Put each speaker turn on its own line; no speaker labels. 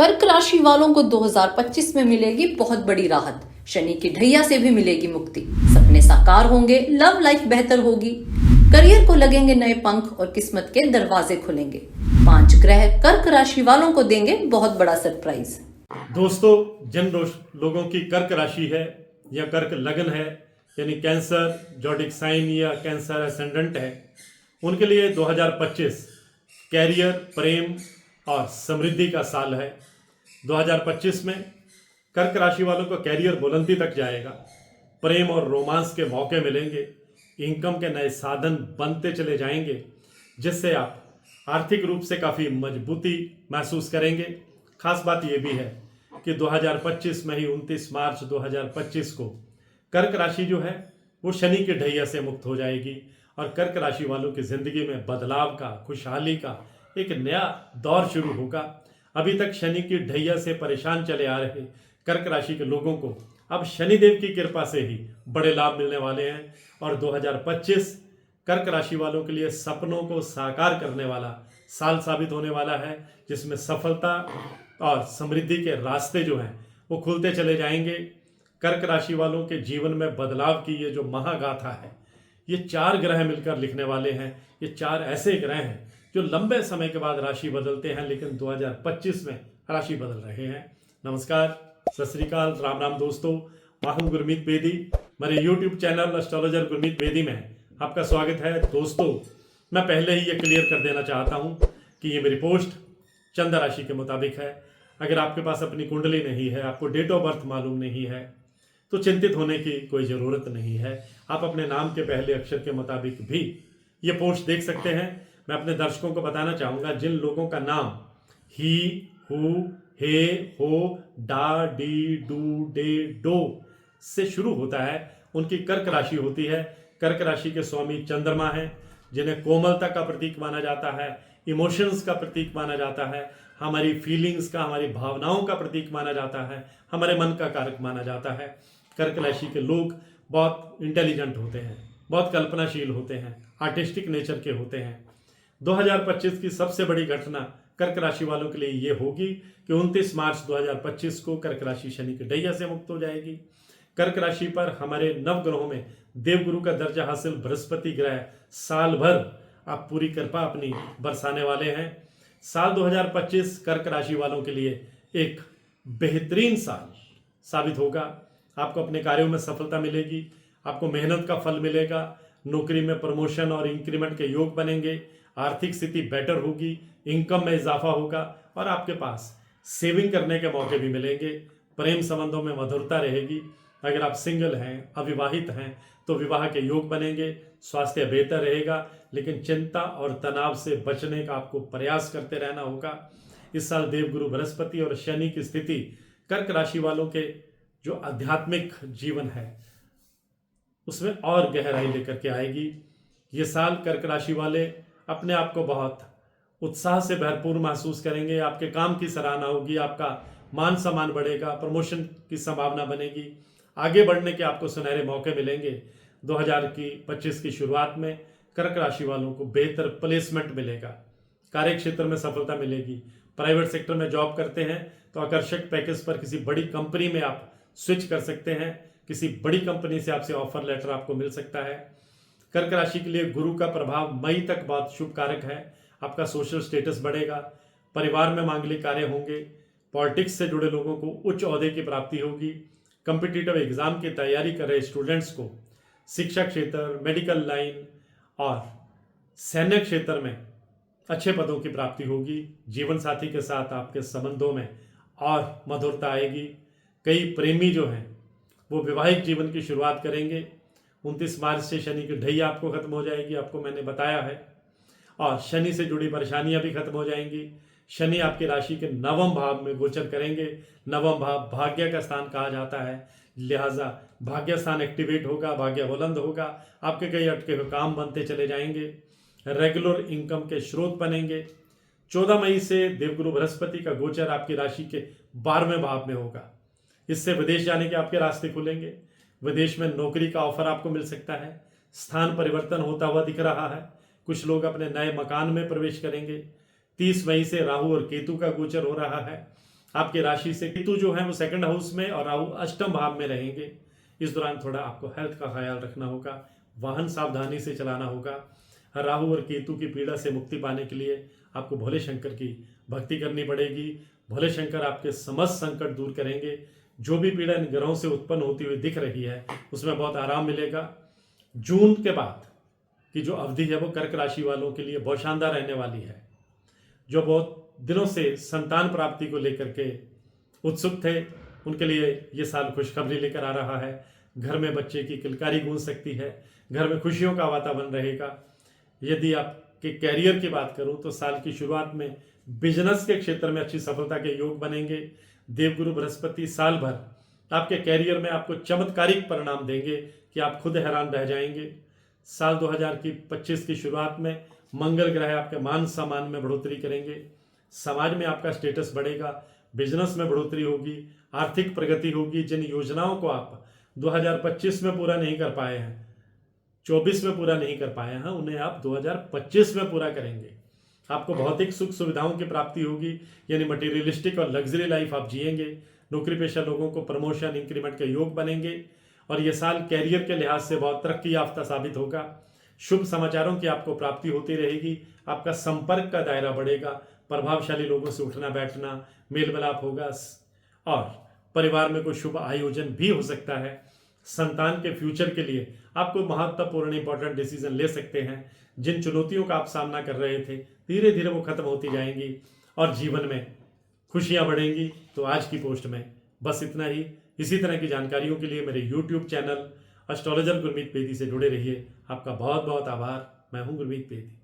कर्क राशि वालों को 2025 में मिलेगी बहुत बड़ी राहत। शनि की ढैया से भी मिलेगी मुक्ति। सपने साकार होंगे, लव लाइफ बेहतर होगी, करियर को लगेंगे नए पंख और किस्मत के दरवाजे खुलेंगे। 5 ग्रह कर्क राशि वालों को देंगे बहुत बड़ा सरप्राइज।
दोस्तों, जिन लोगों की कर्क राशि है या कर्क लगन है, यानी कैंसर जॉडिक साइन या कैंसर एसेंडेंट है, उनके लिए 2025 कैरियर, प्रेम और समृद्धि का साल है। 2025 में कर्क राशि वालों को कैरियर बुलंदी तक जाएगा, प्रेम और रोमांस के मौके मिलेंगे, इनकम के नए साधन बनते चले जाएंगे, जिससे आप आर्थिक रूप से काफ़ी मजबूती महसूस करेंगे। खास बात यह भी है कि 2025 में ही 29 मार्च 2025 को कर्क राशि जो है वो शनि के ढैया से मुक्त हो जाएगी और कर्क राशि वालों की जिंदगी में बदलाव का, खुशहाली का एक नया दौर शुरू होगा। अभी तक शनि की ढैया से परेशान चले आ रहे कर्क राशि के लोगों को अब शनिदेव की कृपा से ही बड़े लाभ मिलने वाले हैं और 2025 कर्क राशि वालों के लिए सपनों को साकार करने वाला साल साबित होने वाला है, जिसमें सफलता और समृद्धि के रास्ते जो हैं वो खुलते चले जाएंगे। कर्क राशि वालों के जीवन में बदलाव की ये जो महागाथा है, ये 4 ग्रह मिलकर लिखने वाले हैं। ये 4 ऐसे ग्रह हैं जो लंबे समय के बाद राशि बदलते हैं, लेकिन 2025 में राशि बदल रहे हैं। नमस्कार, सत श्री अकाल, राम राम दोस्तों, मैं हूं गुरमीत बेदी। मेरे YouTube channel astrologer Gurmeet Bedi में आपका स्वागत है। दोस्तों, मैं पहले ही ये क्लियर कर देना चाहता हूं कि ये मेरी पोस्ट चंद्र राशि के मुताबिक है। अगर आपके पास अपनी कुंडली नहीं है, आपको डेट ऑफ बर्थ मालूम नहीं है, तो चिंतित होने की कोई ज़रूरत नहीं है। आप अपने नाम के पहले अक्षर के मुताबिक भी ये पोस्ट देख सकते हैं। मैं अपने दर्शकों को बताना चाहूँगा, जिन लोगों का नाम ही, हु, हे, हो, डा, डी, डू, डे, डो से शुरू होता है, उनकी कर्क राशि होती है। कर्क राशि के स्वामी चंद्रमा हैं, जिन्हें कोमलता का प्रतीक माना जाता है, इमोशंस का प्रतीक माना जाता है, हमारी फीलिंग्स का, हमारी भावनाओं का प्रतीक माना जाता है, हमारे मन का कारक माना जाता है। कर्क राशि के लोग बहुत इंटेलिजेंट होते हैं, बहुत कल्पनाशील होते हैं, आर्टिस्टिक नेचर के होते हैं। 2025 की सबसे बड़ी घटना कर्क राशि वालों के लिए ये होगी कि 29 मार्च 2025 को कर्क राशि शनि के ढैया से मुक्त हो जाएगी। कर्क राशि पर हमारे नवग्रहों में देवगुरु का दर्जा हासिल बृहस्पति ग्रह साल भर आप पूरी कृपा अपनी बरसाने वाले हैं। साल 2025 कर्क राशि वालों के लिए एक बेहतरीन साल साबित होगा। आपको अपने कार्यों में सफलता मिलेगी, आपको मेहनत का फल मिलेगा, नौकरी में प्रमोशन और इंक्रीमेंट के योग बनेंगे, आर्थिक स्थिति बेटर होगी, इनकम में इजाफा होगा और आपके पास सेविंग करने के मौके भी मिलेंगे। प्रेम संबंधों में मधुरता रहेगी। अगर आप सिंगल हैं, अविवाहित हैं, तो विवाह के योग बनेंगे। स्वास्थ्य बेहतर रहेगा, लेकिन चिंता और तनाव से बचने का आपको प्रयास करते रहना होगा। इस साल देवगुरु बृहस्पति और शनि की स्थिति कर्क राशि वालों के जो आध्यात्मिक जीवन है उसमें और गहराई लेकर के आएगी। ये साल कर्क राशि वाले अपने आप को बहुत उत्साह से भरपूर महसूस करेंगे। आपके काम की सराहना होगी, आपका मान सम्मान बढ़ेगा, प्रमोशन की संभावना बनेगी, आगे बढ़ने के आपको सुनहरे मौके मिलेंगे। 2025 की शुरुआत में कर्क राशि वालों को बेहतर प्लेसमेंट मिलेगा, कार्य क्षेत्र में सफलता मिलेगी। प्राइवेट सेक्टर में जॉब करते हैं तो आकर्षक पैकेज पर किसी बड़ी कंपनी में आप स्विच कर सकते हैं। किसी बड़ी कंपनी से आपसे ऑफर लेटर आपको मिल सकता है। कर्क राशि के लिए गुरु का प्रभाव मई तक बहुत शुभ कारक है। आपका सोशल स्टेटस बढ़ेगा, परिवार में मांगलिक कार्य होंगे, पॉलिटिक्स से जुड़े लोगों को उच्च ओहदे की प्राप्ति होगी। कम्पिटिटिव एग्जाम की तैयारी कर रहे स्टूडेंट्स को शिक्षा क्षेत्र, मेडिकल लाइन और सैन्य क्षेत्र में अच्छे पदों की प्राप्ति होगी। जीवन साथी के साथ आपके संबंधों में और मधुरता आएगी। कई प्रेमी जो हैं वो वैवाहिक जीवन की शुरुआत करेंगे। 29 मार्च से शनि की ढैया आपको खत्म हो जाएगी, आपको मैंने बताया है, और शनि से जुड़ी परेशानियां भी खत्म हो जाएंगी। शनि आपकी राशि के 9वें भाव में गोचर करेंगे। 9वां भाव भाग्य का स्थान कहा जाता है, लिहाजा भाग्य स्थान एक्टिवेट होगा, भाग्य बुलंद होगा, आपके कई अटके हुए काम बनते चले जाएंगे, रेगुलर इनकम के स्रोत बनेंगे। 14 मई से देवगुरु बृहस्पति का गोचर आपकी राशि के 12वें भाव में होगा। इससे विदेश जाने के आपके रास्ते खुलेंगे। विदेश में नौकरी का ऑफर आपको मिल सकता है। स्थान परिवर्तन होता हुआ दिख रहा है। कुछ लोग अपने नए मकान में प्रवेश करेंगे। 30 मई से राहु और केतु का गोचर हो रहा है। आपके राशि से केतु जो है वो सेकंड हाउस में और राहु अष्टम भाव में रहेंगे। इस दौरान थोड़ा आपको हेल्थ का ख्याल रखना होगा, वाहन सावधानी से चलाना होगा। राहु और केतु की पीड़ा से मुक्ति पाने के लिए आपको भोले शंकर की भक्ति करनी पड़ेगी। भोले शंकर आपके समस्त संकट दूर करेंगे। जो भी पीड़ा इन ग्रहों से उत्पन्न होती हुई दिख रही है उसमें बहुत आराम मिलेगा। जून के बाद की जो अवधि है वो कर्क राशि वालों के लिए बहुत शानदार रहने वाली है। जो बहुत दिनों से संतान प्राप्ति को लेकर के उत्सुक थे उनके लिए ये साल खुशखबरी लेकर आ रहा है। घर में बच्चे की किलकारी गूंज सकती है, घर में खुशियों का वातावरण रहेगा। यदि आपके कैरियर की बात करूं तो साल की शुरुआत में बिजनेस के क्षेत्र में अच्छी सफलता के योग बनेंगे। देवगुरु बृहस्पति साल भर आपके कैरियर में आपको चमत्कारिक परिणाम देंगे कि आप खुद हैरान रह जाएंगे। साल 2025 की शुरुआत में मंगल ग्रह आपके मान सम्मान में बढ़ोतरी करेंगे। समाज में आपका स्टेटस बढ़ेगा, बिजनेस में बढ़ोतरी होगी, आर्थिक प्रगति होगी। जिन योजनाओं को आप 2025 में पूरा नहीं कर पाए हैं, 24 में पूरा नहीं कर पाए हैं, उन्हें आप 2025 में पूरा करेंगे। आपको भौतिक सुख सुविधाओं की प्राप्ति होगी, यानी मटेरियलिस्टिक और लग्जरी लाइफ आप जिएंगे। नौकरी पेशा लोगों को प्रमोशन इंक्रीमेंट के योग बनेंगे और ये साल कैरियर के लिहाज से बहुत तरक्की याफ्ता साबित होगा। शुभ समाचारों की आपको प्राप्ति होती रहेगी। आपका संपर्क का दायरा बढ़ेगा, प्रभावशाली लोगों से उठना बैठना, मेल मिलाप होगा और परिवार में कोई शुभ आयोजन भी हो सकता है। संतान के फ्यूचर के लिए आपको महत्वपूर्ण इंपॉर्टेंट डिसीजन ले सकते हैं। जिन चुनौतियों का आप सामना कर रहे थे धीरे धीरे वो खत्म होती जाएंगी और जीवन में खुशियां बढ़ेंगी। तो आज की पोस्ट में बस इतना ही। इसी तरह की जानकारियों के लिए मेरे YouTube चैनल एस्ट्रोलॉजर गुरमीत पेदी से जुड़े रहिए। आपका बहुत बहुत आभार। मैं हूं गुरमीत पेदी।